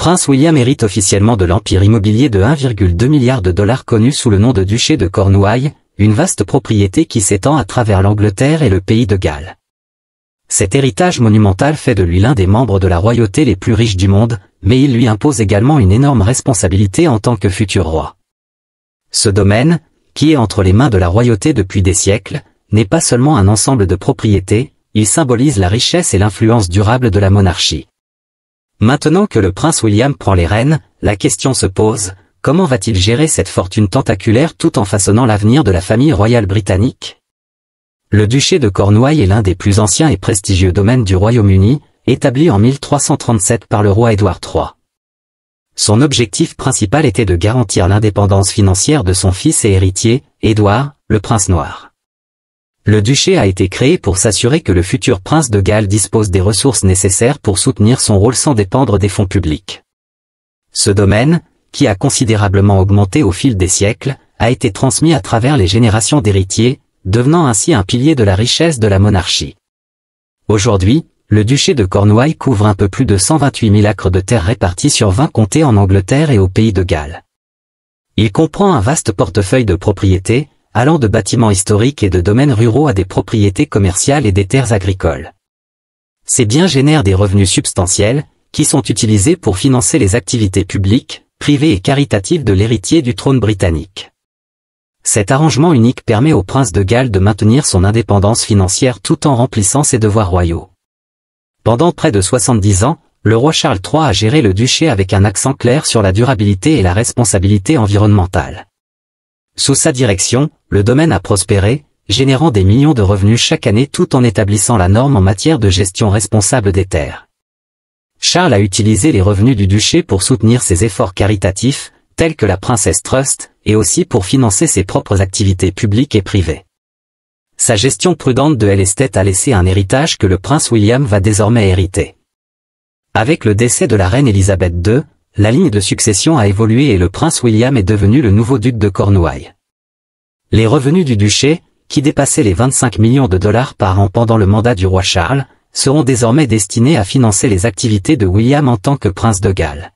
prince William hérite officiellement de l'empire immobilier de 1,2 milliard de dollars connu sous le nom de duché de Cornouailles, une vaste propriété qui s'étend à travers l'Angleterre et le pays de Galles. Cet héritage monumental fait de lui l'un des membres de la royauté les plus riches du monde, mais il lui impose également une énorme responsabilité en tant que futur roi. Ce domaine, qui est entre les mains de la royauté depuis des siècles, n'est pas seulement un ensemble de propriétés, il symbolise la richesse et l'influence durable de la monarchie. Maintenant que le prince William prend les rênes, la question se pose, comment va-t-il gérer cette fortune tentaculaire tout en façonnant l'avenir de la famille royale britannique ? Le duché de Cornouailles est l'un des plus anciens et prestigieux domaines du Royaume-Uni, établi en 1337 par le roi Édouard III. Son objectif principal était de garantir l'indépendance financière de son fils et héritier, Édouard, le prince noir. Le duché a été créé pour s'assurer que le futur prince de Galles dispose des ressources nécessaires pour soutenir son rôle sans dépendre des fonds publics. Ce domaine, qui a considérablement augmenté au fil des siècles, a été transmis à travers les générations d'héritiers, devenant ainsi un pilier de la richesse de la monarchie. Aujourd'hui, le duché de Cornouailles couvre un peu plus de 128 000 acres de terre répartis sur 20 comtés en Angleterre et au pays de Galles. Il comprend un vaste portefeuille de propriétés, allant de bâtiments historiques et de domaines ruraux à des propriétés commerciales et des terres agricoles. Ces biens génèrent des revenus substantiels, qui sont utilisés pour financer les activités publiques, privées et caritatives de l'héritier du trône britannique. Cet arrangement unique permet au prince de Galles de maintenir son indépendance financière tout en remplissant ses devoirs royaux. Pendant près de 70 ans, le roi Charles III a géré le duché avec un accent clair sur la durabilité et la responsabilité environnementale. Sous sa direction, le domaine a prospéré, générant des millions de revenus chaque année tout en établissant la norme en matière de gestion responsable des terres. Charles a utilisé les revenus du duché pour soutenir ses efforts caritatifs, tels que la Princess Trust, et aussi pour financer ses propres activités publiques et privées. Sa gestion prudente de l'estate a laissé un héritage que le prince William va désormais hériter. Avec le décès de la reine Élisabeth II, la ligne de succession a évolué et le prince William est devenu le nouveau duc de Cornouailles. Les revenus du duché, qui dépassaient les 25 millions de dollars par an pendant le mandat du roi Charles, seront désormais destinés à financer les activités de William en tant que prince de Galles.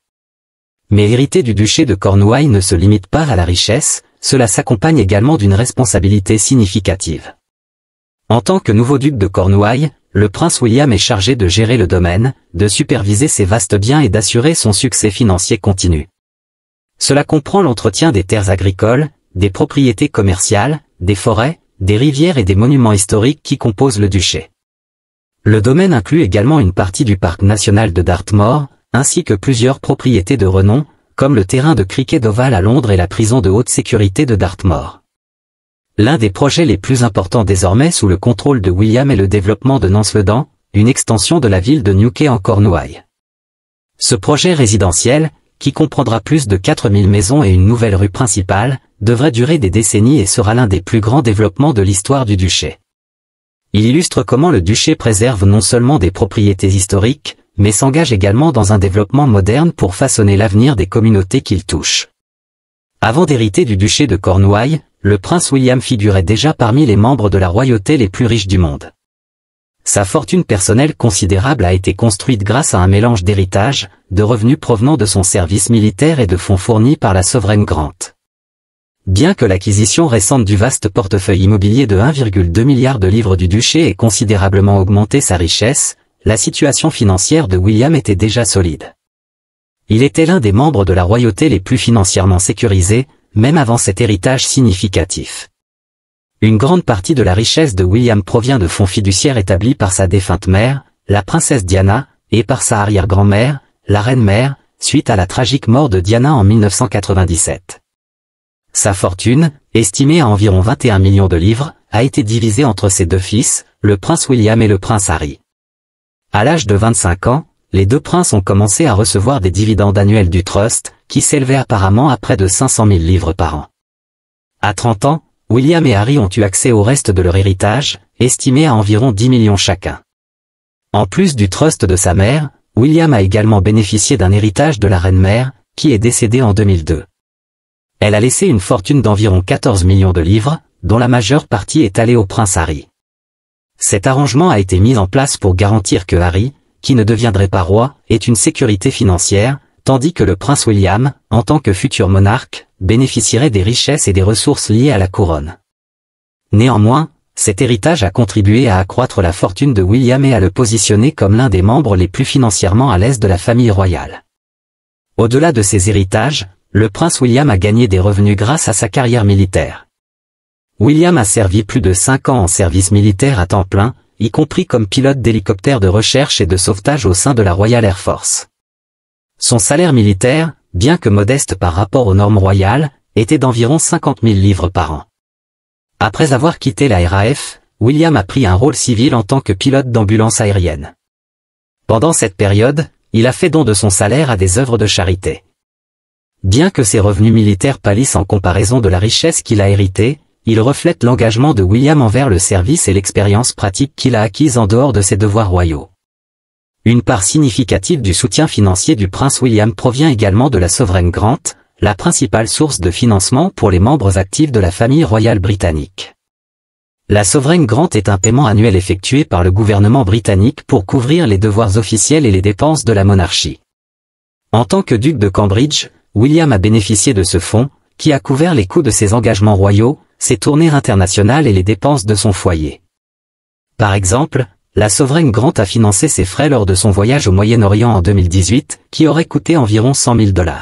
Mais hériter du duché de Cornouailles ne se limite pas à la richesse, cela s'accompagne également d'une responsabilité significative. En tant que nouveau duc de Cornouailles, le prince William est chargé de gérer le domaine, de superviser ses vastes biens et d'assurer son succès financier continu. Cela comprend l'entretien des terres agricoles, des propriétés commerciales, des forêts, des rivières et des monuments historiques qui composent le duché. Le domaine inclut également une partie du parc national de Dartmoor, ainsi que plusieurs propriétés de renom, comme le terrain de cricket d'Oval à Londres et la prison de haute sécurité de Dartmoor. L'un des projets les plus importants désormais sous le contrôle de William est le développement de Nansledan, une extension de la ville de Newquay en Cornouailles. Ce projet résidentiel, qui comprendra plus de 4000 maisons et une nouvelle rue principale, devrait durer des décennies et sera l'un des plus grands développements de l'histoire du duché. Il illustre comment le duché préserve non seulement des propriétés historiques, mais s'engage également dans un développement moderne pour façonner l'avenir des communautés qu'il touche. Avant d'hériter du duché de Cornouailles, le prince William figurait déjà parmi les membres de la royauté les plus riches du monde. Sa fortune personnelle considérable a été construite grâce à un mélange d'héritage, de revenus provenant de son service militaire et de fonds fournis par la souveraine Grant. Bien que l'acquisition récente du vaste portefeuille immobilier de 1,2 milliard de livres du duché ait considérablement augmenté sa richesse, la situation financière de William était déjà solide. Il était l'un des membres de la royauté les plus financièrement sécurisés, même avant cet héritage significatif. Une grande partie de la richesse de William provient de fonds fiduciaires établis par sa défunte mère, la princesse Diana, et par sa arrière-grand-mère, la reine-mère, suite à la tragique mort de Diana en 1997. Sa fortune, estimée à environ 21 millions de livres, a été divisée entre ses deux fils, le prince William et le prince Harry. À l'âge de 25 ans, les deux princes ont commencé à recevoir des dividendes annuels du trust, qui s'élevaient apparemment à près de 500 000 livres par an. À 30 ans, William et Harry ont eu accès au reste de leur héritage, estimé à environ 10 millions chacun. En plus du trust de sa mère, William a également bénéficié d'un héritage de la reine-mère, qui est décédée en 2002. Elle a laissé une fortune d'environ 14 millions de livres, dont la majeure partie est allée au prince Harry. Cet arrangement a été mis en place pour garantir que Harry, qui ne deviendrait pas roi, ait une sécurité financière, tandis que le prince William, en tant que futur monarque, bénéficierait des richesses et des ressources liées à la couronne. Néanmoins, cet héritage a contribué à accroître la fortune de William et à le positionner comme l'un des membres les plus financièrement à l'aise de la famille royale. Au-delà de ces héritages, le prince William a gagné des revenus grâce à sa carrière militaire. William a servi plus de 5 ans en service militaire à temps plein, y compris comme pilote d'hélicoptère de recherche et de sauvetage au sein de la Royal Air Force. Son salaire militaire, bien que modeste par rapport aux normes royales, était d'environ 50 000 livres par an. Après avoir quitté la RAF, William a pris un rôle civil en tant que pilote d'ambulance aérienne. Pendant cette période, il a fait don de son salaire à des œuvres de charité. Bien que ses revenus militaires pâlissent en comparaison de la richesse qu'il a héritée, il reflète l'engagement de William envers le service et l'expérience pratique qu'il a acquise en dehors de ses devoirs royaux. Une part significative du soutien financier du prince William provient également de la Sovereign Grant, la principale source de financement pour les membres actifs de la famille royale britannique. La Sovereign Grant est un paiement annuel effectué par le gouvernement britannique pour couvrir les devoirs officiels et les dépenses de la monarchie. En tant que duc de Cambridge, William a bénéficié de ce fonds, qui a couvert les coûts de ses engagements royaux, ses tournées internationales et les dépenses de son foyer. Par exemple, la Sovereign Grant a financé ses frais lors de son voyage au Moyen-Orient en 2018, qui aurait coûté environ 100 000 $.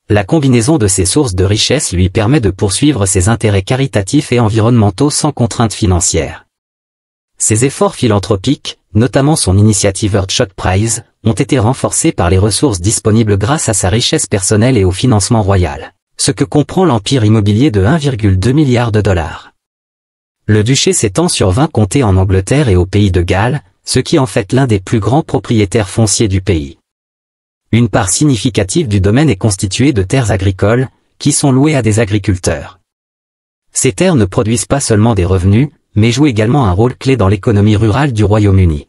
La combinaison de ces sources de richesse lui permet de poursuivre ses intérêts caritatifs et environnementaux sans contraintes financières. Ses efforts philanthropiques, notamment son initiative Earthshot Prize, ont été renforcés par les ressources disponibles grâce à sa richesse personnelle et au financement royal, ce que comprend l'empire immobilier de 1,2 milliard de $. Le duché s'étend sur 20 comtés en Angleterre et au pays de Galles, ce qui en fait l'un des plus grands propriétaires fonciers du pays. Une part significative du domaine est constituée de terres agricoles, qui sont louées à des agriculteurs. Ces terres ne produisent pas seulement des revenus, mais jouent également un rôle clé dans l'économie rurale du Royaume-Uni.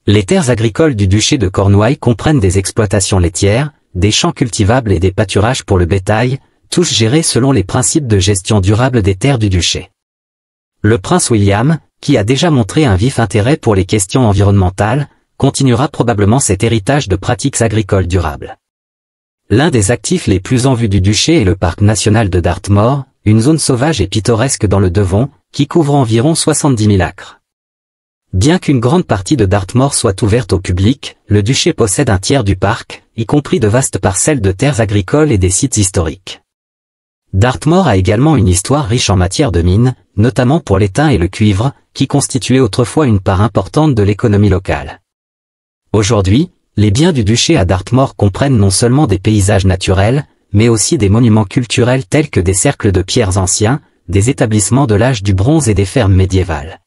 Les terres agricoles du duché de Cornouailles comprennent des exploitations laitières, des champs cultivables et des pâturages pour le bétail, tous gérés selon les principes de gestion durable des terres du duché. Le prince William, qui a déjà montré un vif intérêt pour les questions environnementales, continuera probablement cet héritage de pratiques agricoles durables. L'un des actifs les plus en vue du duché est le parc national de Dartmoor, une zone sauvage et pittoresque dans le Devon, qui couvre environ 70 000 acres. Bien qu'une grande partie de Dartmoor soit ouverte au public, le duché possède un tiers du parc, y compris de vastes parcelles de terres agricoles et des sites historiques. Dartmoor a également une histoire riche en matière de mines, notamment pour l'étain et le cuivre, qui constituaient autrefois une part importante de l'économie locale. Aujourd'hui, les biens du duché à Dartmoor comprennent non seulement des paysages naturels, mais aussi des monuments culturels tels que des cercles de pierres anciens, des établissements de l'âge du bronze et des fermes médiévales.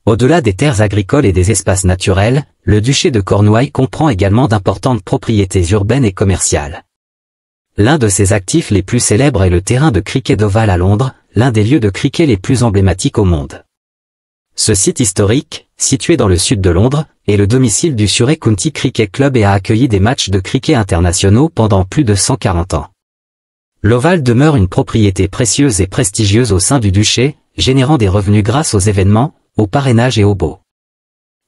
Au-delà des terres agricoles et des espaces naturels, le duché de Cornouailles comprend également d'importantes propriétés urbaines et commerciales. L'un de ses actifs les plus célèbres est le terrain de cricket d'Oval à Londres, l'un des lieux de cricket les plus emblématiques au monde. Ce site historique, situé dans le sud de Londres, est le domicile du Surrey County Cricket Club et a accueilli des matchs de cricket internationaux pendant plus de 140 ans. L'Oval demeure une propriété précieuse et prestigieuse au sein du duché, générant des revenus grâce aux événements, au parrainage et au baux.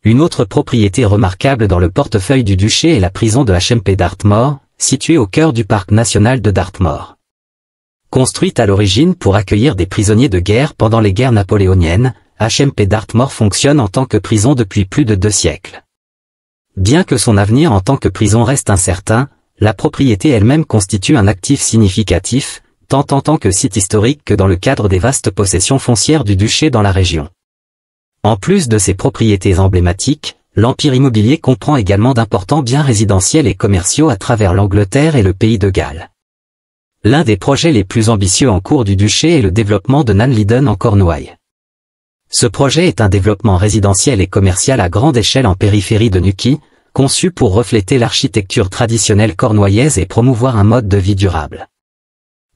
Une autre propriété remarquable dans le portefeuille du duché est la prison de HMP Dartmoor, située au cœur du parc national de Dartmoor. Construite à l'origine pour accueillir des prisonniers de guerre pendant les guerres napoléoniennes, HMP Dartmoor fonctionne en tant que prison depuis plus de 2 siècles. Bien que son avenir en tant que prison reste incertain, la propriété elle-même constitue un actif significatif, tant en tant que site historique que dans le cadre des vastes possessions foncières du duché dans la région. En plus de ses propriétés emblématiques, l'empire immobilier comprend également d'importants biens résidentiels et commerciaux à travers l'Angleterre et le pays de Galles. L'un des projets les plus ambitieux en cours du duché est le développement de Nanliden en Cornouailles. Ce projet est un développement résidentiel et commercial à grande échelle en périphérie de Newquay, conçu pour refléter l'architecture traditionnelle cornouaillaise et promouvoir un mode de vie durable.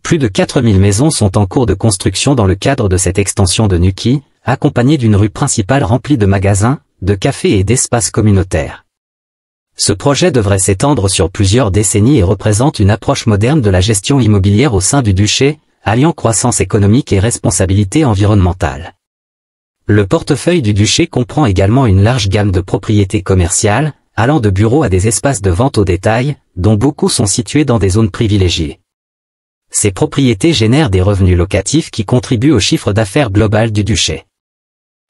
Plus de 4000 maisons sont en cours de construction dans le cadre de cette extension de Newquay, accompagnée d'une rue principale remplie de magasins, de cafés et d'espaces communautaires. Ce projet devrait s'étendre sur plusieurs décennies et représente une approche moderne de la gestion immobilière au sein du duché, alliant croissance économique et responsabilité environnementale. Le portefeuille du duché comprend également une large gamme de propriétés commerciales, allant de bureaux à des espaces de vente au détail, dont beaucoup sont situés dans des zones privilégiées. Ces propriétés génèrent des revenus locatifs qui contribuent au chiffre d'affaires global du duché.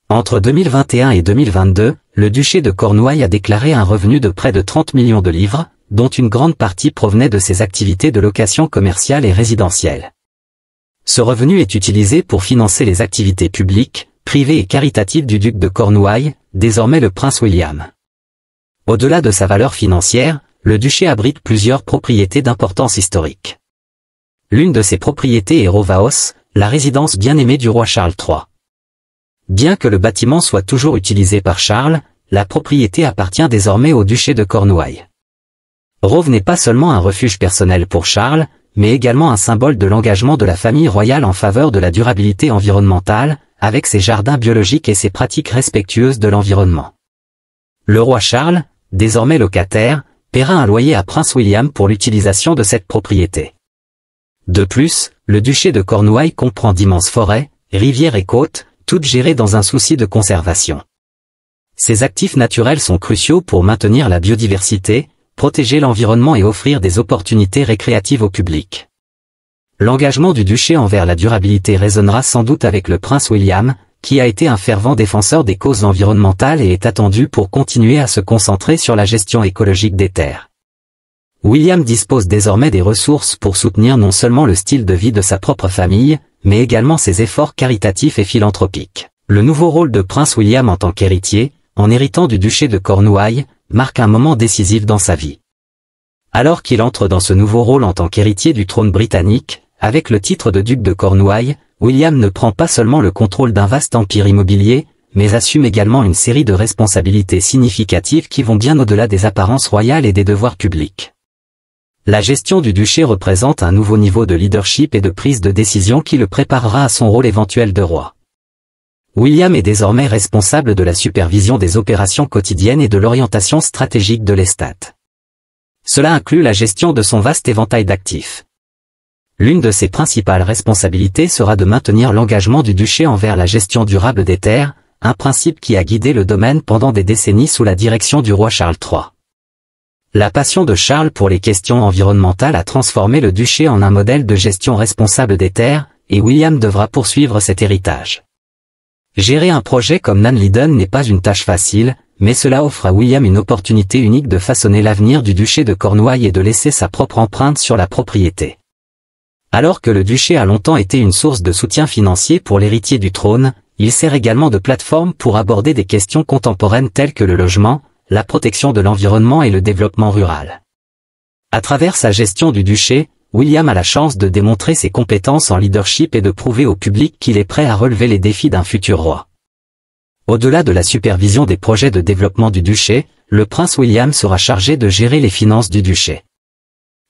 Entre 2021 et 2022, le duché de Cornouailles a déclaré un revenu de près de 30 millions de livres, dont une grande partie provenait de ses activités de location commerciale et résidentielle. Ce revenu est utilisé pour financer les activités publiques, privées et caritatives du duc de Cornouailles, désormais le prince William. Au-delà de sa valeur financière, le duché abrite plusieurs propriétés d'importance historique. L'une de ces propriétés est Rovaos, la résidence bien-aimée du roi Charles III. Bien que le bâtiment soit toujours utilisé par Charles, la propriété appartient désormais au duché de Cornouailles. Rove n'est pas seulement un refuge personnel pour Charles, mais également un symbole de l'engagement de la famille royale en faveur de la durabilité environnementale, avec ses jardins biologiques et ses pratiques respectueuses de l'environnement. Le roi Charles, désormais locataire, paiera un loyer à Prince William pour l'utilisation de cette propriété. De plus, le duché de Cornouailles comprend d'immenses forêts, rivières et côtes, toutes gérées dans un souci de conservation. Ces actifs naturels sont cruciaux pour maintenir la biodiversité, protéger l'environnement et offrir des opportunités récréatives au public. L'engagement du duché envers la durabilité résonnera sans doute avec le prince William, qui a été un fervent défenseur des causes environnementales et est attendu pour continuer à se concentrer sur la gestion écologique des terres. William dispose désormais des ressources pour soutenir non seulement le style de vie de sa propre famille, mais également ses efforts caritatifs et philanthropiques. Le nouveau rôle de prince William en tant qu'héritier, en héritant du duché de Cornouailles, marque un moment décisif dans sa vie. Alors qu'il entre dans ce nouveau rôle en tant qu'héritier du trône britannique, avec le titre de duc de Cornouailles, William ne prend pas seulement le contrôle d'un vaste empire immobilier, mais assume également une série de responsabilités significatives qui vont bien au-delà des apparences royales et des devoirs publics. La gestion du duché représente un nouveau niveau de leadership et de prise de décision qui le préparera à son rôle éventuel de roi. William est désormais responsable de la supervision des opérations quotidiennes et de l'orientation stratégique de l'Estat. Cela inclut la gestion de son vaste éventail d'actifs. L'une de ses principales responsabilités sera de maintenir l'engagement du duché envers la gestion durable des terres, un principe qui a guidé le domaine pendant des décennies sous la direction du roi Charles III. La passion de Charles pour les questions environnementales a transformé le duché en un modèle de gestion responsable des terres, et William devra poursuivre cet héritage. Gérer un projet comme Nanliden n'est pas une tâche facile, mais cela offre à William une opportunité unique de façonner l'avenir du duché de Cornouailles et de laisser sa propre empreinte sur la propriété. Alors que le duché a longtemps été une source de soutien financier pour l'héritier du trône, il sert également de plateforme pour aborder des questions contemporaines telles que le logement, la protection de l'environnement et le développement rural. À travers sa gestion du duché, William a la chance de démontrer ses compétences en leadership et de prouver au public qu'il est prêt à relever les défis d'un futur roi. Au-delà de la supervision des projets de développement du duché, le prince William sera chargé de gérer les finances du duché.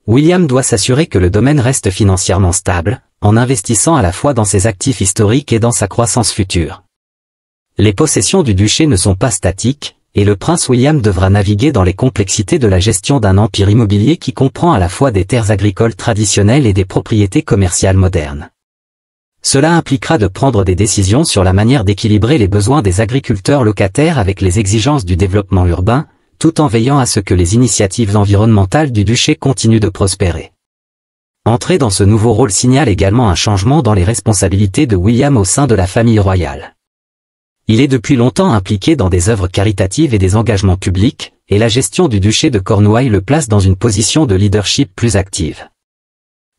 William doit s'assurer que le domaine reste financièrement stable, en investissant à la fois dans ses actifs historiques et dans sa croissance future. Les possessions du duché ne sont pas statiques, et le prince William devra naviguer dans les complexités de la gestion d'un empire immobilier qui comprend à la fois des terres agricoles traditionnelles et des propriétés commerciales modernes. Cela impliquera de prendre des décisions sur la manière d'équilibrer les besoins des agriculteurs locataires avec les exigences du développement urbain, tout en veillant à ce que les initiatives environnementales du duché continuent de prospérer. Entrer dans ce nouveau rôle signale également un changement dans les responsabilités de William au sein de la famille royale. Il est depuis longtemps impliqué dans des œuvres caritatives et des engagements publics, et la gestion du duché de Cornouailles le place dans une position de leadership plus active.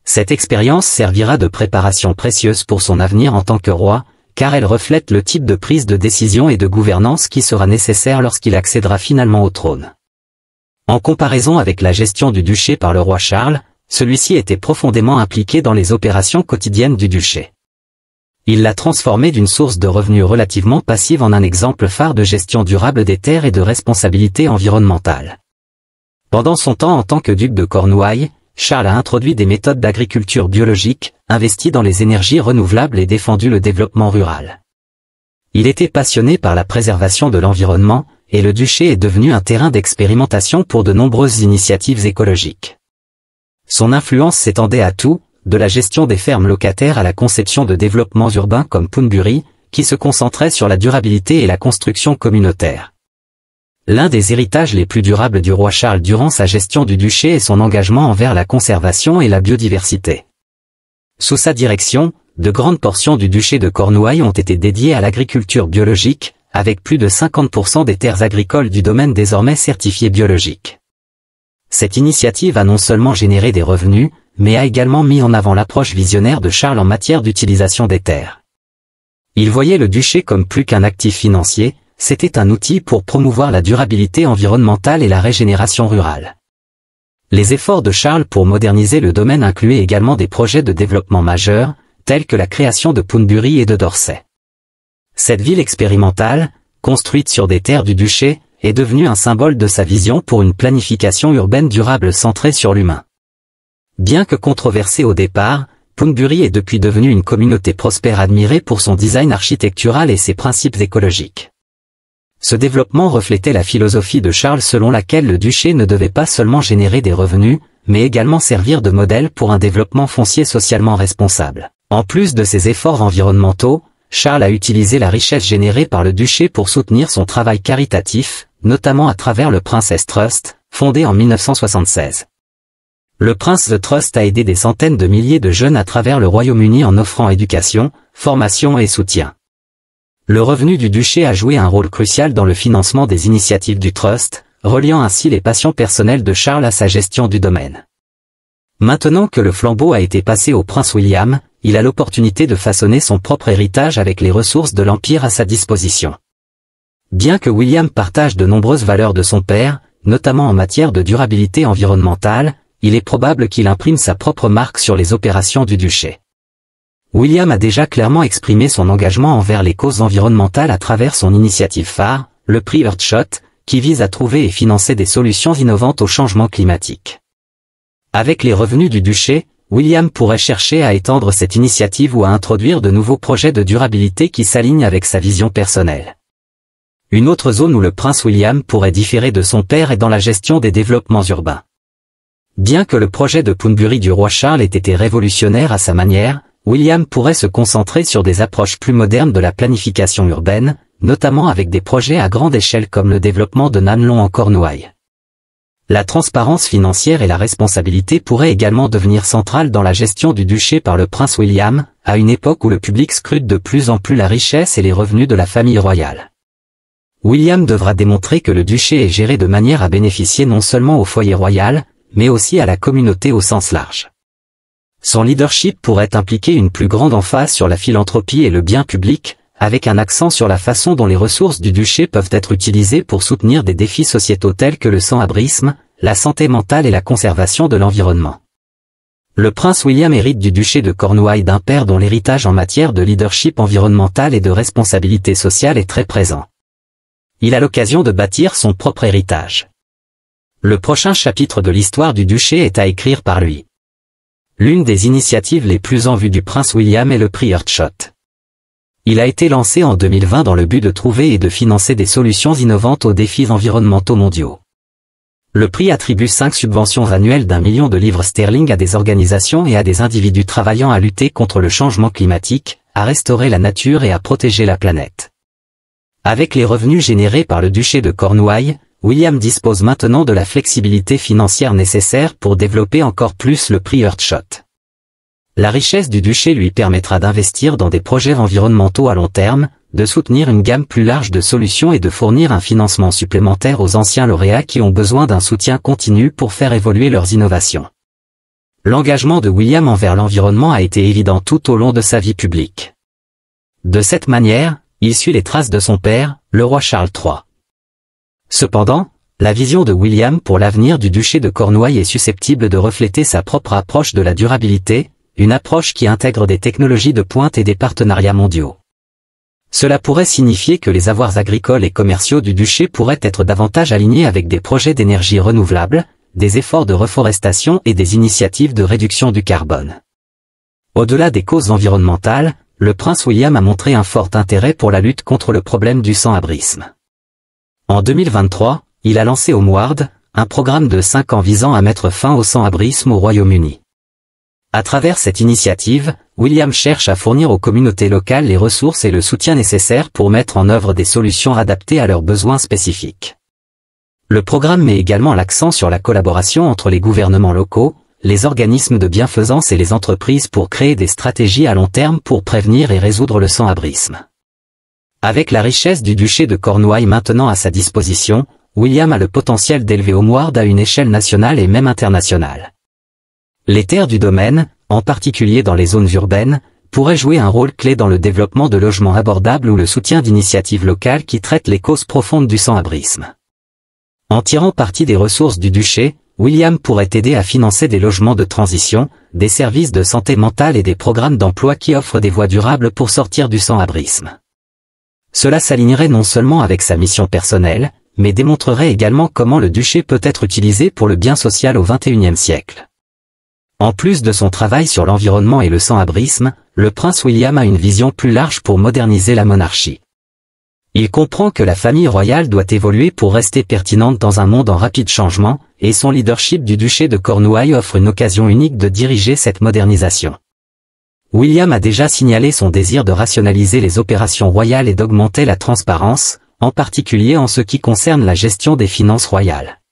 Cette expérience servira de préparation précieuse pour son avenir en tant que roi, car elle reflète le type de prise de décision et de gouvernance qui sera nécessaire lorsqu'il accédera finalement au trône. En comparaison avec la gestion du duché par le roi Charles, celui-ci était profondément impliqué dans les opérations quotidiennes du duché. Il l'a transformé d'une source de revenus relativement passive en un exemple phare de gestion durable des terres et de responsabilité environnementale. Pendant son temps en tant que duc de Cornouailles, Charles a introduit des méthodes d'agriculture biologique, investi dans les énergies renouvelables et défendu le développement rural. Il était passionné par la préservation de l'environnement, et le duché est devenu un terrain d'expérimentation pour de nombreuses initiatives écologiques. Son influence s'étendait à tout, de la gestion des fermes locataires à la conception de développements urbains comme Poonbury, qui se concentrait sur la durabilité et la construction communautaire. L'un des héritages les plus durables du roi Charles durant sa gestion du duché est son engagement envers la conservation et la biodiversité. Sous sa direction, de grandes portions du duché de Cornouailles ont été dédiées à l'agriculture biologique, avec plus de 50% des terres agricoles du domaine désormais certifiées biologiques. Cette initiative a non seulement généré des revenus, mais a également mis en avant l'approche visionnaire de Charles en matière d'utilisation des terres. Il voyait le duché comme plus qu'un actif financier, c'était un outil pour promouvoir la durabilité environnementale et la régénération rurale. Les efforts de Charles pour moderniser le domaine incluaient également des projets de développement majeurs, tels que la création de Poonbury et de Dorset. Cette ville expérimentale, construite sur des terres du duché, est devenue un symbole de sa vision pour une planification urbaine durable centrée sur l'humain. Bien que controversée au départ, Poonbury est depuis devenue une communauté prospère admirée pour son design architectural et ses principes écologiques. Ce développement reflétait la philosophie de Charles selon laquelle le duché ne devait pas seulement générer des revenus, mais également servir de modèle pour un développement foncier socialement responsable. En plus de ses efforts environnementaux, Charles a utilisé la richesse générée par le duché pour soutenir son travail caritatif, notamment à travers le Princess Trust, fondé en 1976. Le Prince Trust a aidé des centaines de milliers de jeunes à travers le Royaume-Uni en offrant éducation, formation et soutien. Le revenu du duché a joué un rôle crucial dans le financement des initiatives du Trust, reliant ainsi les passions personnelles de Charles à sa gestion du domaine. Maintenant que le flambeau a été passé au prince William, il a l'opportunité de façonner son propre héritage avec les ressources de l'Empire à sa disposition. Bien que William partage de nombreuses valeurs de son père, notamment en matière de durabilité environnementale, il est probable qu'il imprime sa propre marque sur les opérations du duché. William a déjà clairement exprimé son engagement envers les causes environnementales à travers son initiative phare, le prix Earthshot, qui vise à trouver et financer des solutions innovantes au changement climatique. Avec les revenus du duché, William pourrait chercher à étendre cette initiative ou à introduire de nouveaux projets de durabilité qui s'alignent avec sa vision personnelle. Une autre zone où le prince William pourrait différer de son père est dans la gestion des développements urbains. Bien que le projet de Poonbury du roi Charles ait été révolutionnaire à sa manière, William pourrait se concentrer sur des approches plus modernes de la planification urbaine, notamment avec des projets à grande échelle comme le développement de Nanlong en Cornouailles. La transparence financière et la responsabilité pourraient également devenir centrales dans la gestion du duché par le prince William, à une époque où le public scrute de plus en plus la richesse et les revenus de la famille royale. William devra démontrer que le duché est géré de manière à bénéficier non seulement au foyer royal, mais aussi à la communauté au sens large. Son leadership pourrait impliquer une plus grande emphase sur la philanthropie et le bien public, avec un accent sur la façon dont les ressources du duché peuvent être utilisées pour soutenir des défis sociétaux tels que le sans-abrisme, la santé mentale et la conservation de l'environnement. Le prince William hérite du duché de Cornouailles d'un père dont l'héritage en matière de leadership environnemental et de responsabilité sociale est très présent. Il a l'occasion de bâtir son propre héritage. Le prochain chapitre de l'histoire du duché est à écrire par lui. L'une des initiatives les plus en vue du prince William est le prix Earthshot. Il a été lancé en 2020 dans le but de trouver et de financer des solutions innovantes aux défis environnementaux mondiaux. Le prix attribue 5 subventions annuelles d'1 million de livres sterling à des organisations et à des individus travaillant à lutter contre le changement climatique, à restaurer la nature et à protéger la planète. Avec les revenus générés par le duché de Cornouailles, William dispose maintenant de la flexibilité financière nécessaire pour développer encore plus le prix Earthshot. La richesse du duché lui permettra d'investir dans des projets environnementaux à long terme, de soutenir une gamme plus large de solutions et de fournir un financement supplémentaire aux anciens lauréats qui ont besoin d'un soutien continu pour faire évoluer leurs innovations. L'engagement de William envers l'environnement a été évident tout au long de sa vie publique. De cette manière, il suit les traces de son père, le roi Charles III. Cependant, la vision de William pour l'avenir du duché de Cornouailles est susceptible de refléter sa propre approche de la durabilité, une approche qui intègre des technologies de pointe et des partenariats mondiaux. Cela pourrait signifier que les avoirs agricoles et commerciaux du duché pourraient être davantage alignés avec des projets d'énergie renouvelable, des efforts de reforestation et des initiatives de réduction du carbone. Au-delà des causes environnementales, le prince William a montré un fort intérêt pour la lutte contre le problème du sans-abrisme. En 2023, il a lancé Homeward, un programme de 5 ans visant à mettre fin au sans-abrisme au Royaume-Uni. À travers cette initiative, William cherche à fournir aux communautés locales les ressources et le soutien nécessaires pour mettre en œuvre des solutions adaptées à leurs besoins spécifiques. Le programme met également l'accent sur la collaboration entre les gouvernements locaux, les organismes de bienfaisance et les entreprises pour créer des stratégies à long terme pour prévenir et résoudre le sans-abrisme. Avec la richesse du duché de Cornouailles maintenant à sa disposition, William a le potentiel d'élever Homeward à une échelle nationale et même internationale. Les terres du domaine, en particulier dans les zones urbaines, pourraient jouer un rôle clé dans le développement de logements abordables ou le soutien d'initiatives locales qui traitent les causes profondes du sans-abrisme. En tirant parti des ressources du duché, William pourrait aider à financer des logements de transition, des services de santé mentale et des programmes d'emploi qui offrent des voies durables pour sortir du sans-abrisme. Cela s'alignerait non seulement avec sa mission personnelle, mais démontrerait également comment le duché peut être utilisé pour le bien social au XXIe siècle. En plus de son travail sur l'environnement et le sans-abrisme, le prince William a une vision plus large pour moderniser la monarchie. Il comprend que la famille royale doit évoluer pour rester pertinente dans un monde en rapide changement, et son leadership du duché de Cornouailles offre une occasion unique de diriger cette modernisation. William a déjà signalé son désir de rationaliser les opérations royales et d'augmenter la transparence, en particulier en ce qui concerne la gestion des finances royales.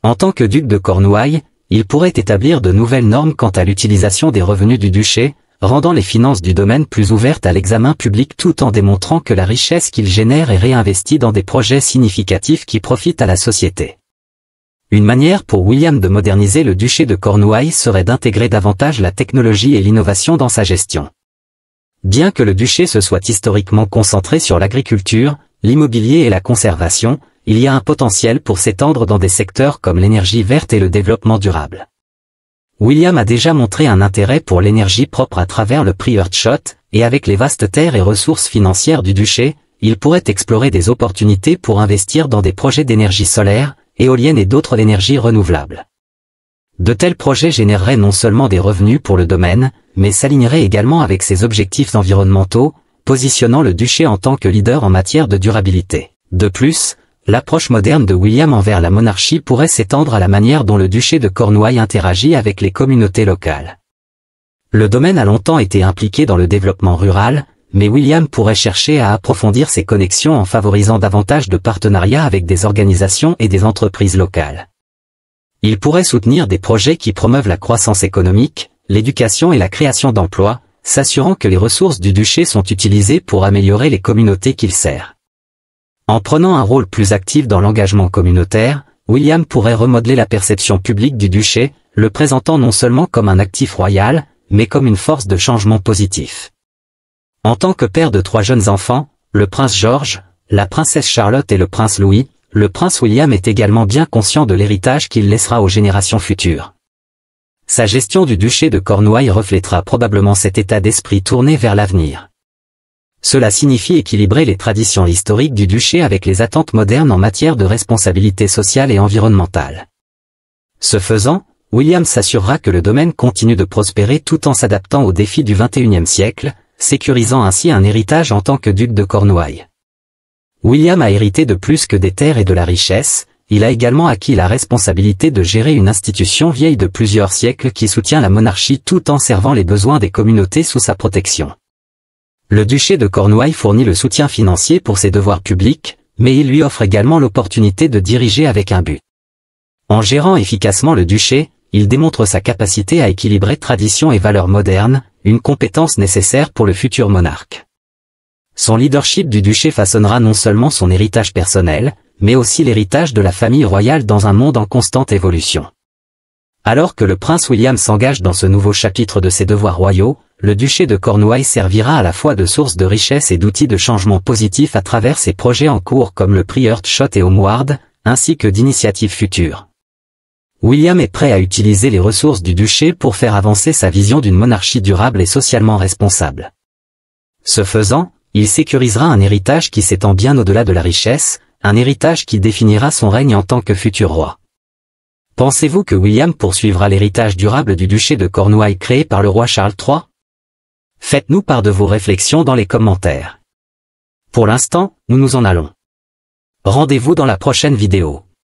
En tant que duc de Cornouailles, il pourrait établir de nouvelles normes quant à l'utilisation des revenus du duché, rendant les finances du domaine plus ouvertes à l'examen public tout en démontrant que la richesse qu'il génère est réinvestie dans des projets significatifs qui profitent à la société. Une manière pour William de moderniser le duché de Cornouailles serait d'intégrer davantage la technologie et l'innovation dans sa gestion. Bien que le duché se soit historiquement concentré sur l'agriculture, l'immobilier et la conservation, il y a un potentiel pour s'étendre dans des secteurs comme l'énergie verte et le développement durable. William a déjà montré un intérêt pour l'énergie propre à travers le prix Earthshot, et avec les vastes terres et ressources financières du duché, il pourrait explorer des opportunités pour investir dans des projets d'énergie solaire, éolienne et d'autres énergies renouvelables. De tels projets généreraient non seulement des revenus pour le domaine, mais s'aligneraient également avec ses objectifs environnementaux, positionnant le duché en tant que leader en matière de durabilité. De plus, l'approche moderne de William envers la monarchie pourrait s'étendre à la manière dont le duché de Cornouailles interagit avec les communautés locales. Le domaine a longtemps été impliqué dans le développement rural, mais William pourrait chercher à approfondir ses connexions en favorisant davantage de partenariats avec des organisations et des entreprises locales. Il pourrait soutenir des projets qui promeuvent la croissance économique, l'éducation et la création d'emplois, s'assurant que les ressources du duché sont utilisées pour améliorer les communautés qu'il sert. En prenant un rôle plus actif dans l'engagement communautaire, William pourrait remodeler la perception publique du duché, le présentant non seulement comme un actif royal, mais comme une force de changement positif. En tant que père de 3 jeunes enfants, le prince George, la princesse Charlotte et le prince Louis, le prince William est également bien conscient de l'héritage qu'il laissera aux générations futures. Sa gestion du duché de Cornouailles reflètera probablement cet état d'esprit tourné vers l'avenir. Cela signifie équilibrer les traditions historiques du duché avec les attentes modernes en matière de responsabilité sociale et environnementale. Ce faisant, William s'assurera que le domaine continue de prospérer tout en s'adaptant aux défis du XXIe siècle, sécurisant ainsi un héritage en tant que duc de Cornouailles. William a hérité de plus que des terres et de la richesse, il a également acquis la responsabilité de gérer une institution vieille de plusieurs siècles qui soutient la monarchie tout en servant les besoins des communautés sous sa protection. Le duché de Cornouailles fournit le soutien financier pour ses devoirs publics, mais il lui offre également l'opportunité de diriger avec un but. En gérant efficacement le duché, il démontre sa capacité à équilibrer tradition et valeurs modernes, une compétence nécessaire pour le futur monarque. Son leadership du duché façonnera non seulement son héritage personnel, mais aussi l'héritage de la famille royale dans un monde en constante évolution. Alors que le prince William s'engage dans ce nouveau chapitre de ses devoirs royaux, le duché de Cornouailles servira à la fois de source de richesse et d'outils de changement positif à travers ses projets en cours comme le prix Earthshot et Homeward, ainsi que d'initiatives futures. William est prêt à utiliser les ressources du duché pour faire avancer sa vision d'une monarchie durable et socialement responsable. Ce faisant, il sécurisera un héritage qui s'étend bien au-delà de la richesse, un héritage qui définira son règne en tant que futur roi. Pensez-vous que William poursuivra l'héritage durable du duché de Cornouailles créé par le roi Charles III? Faites-nous part de vos réflexions dans les commentaires. Pour l'instant, nous nous en allons. Rendez-vous dans la prochaine vidéo.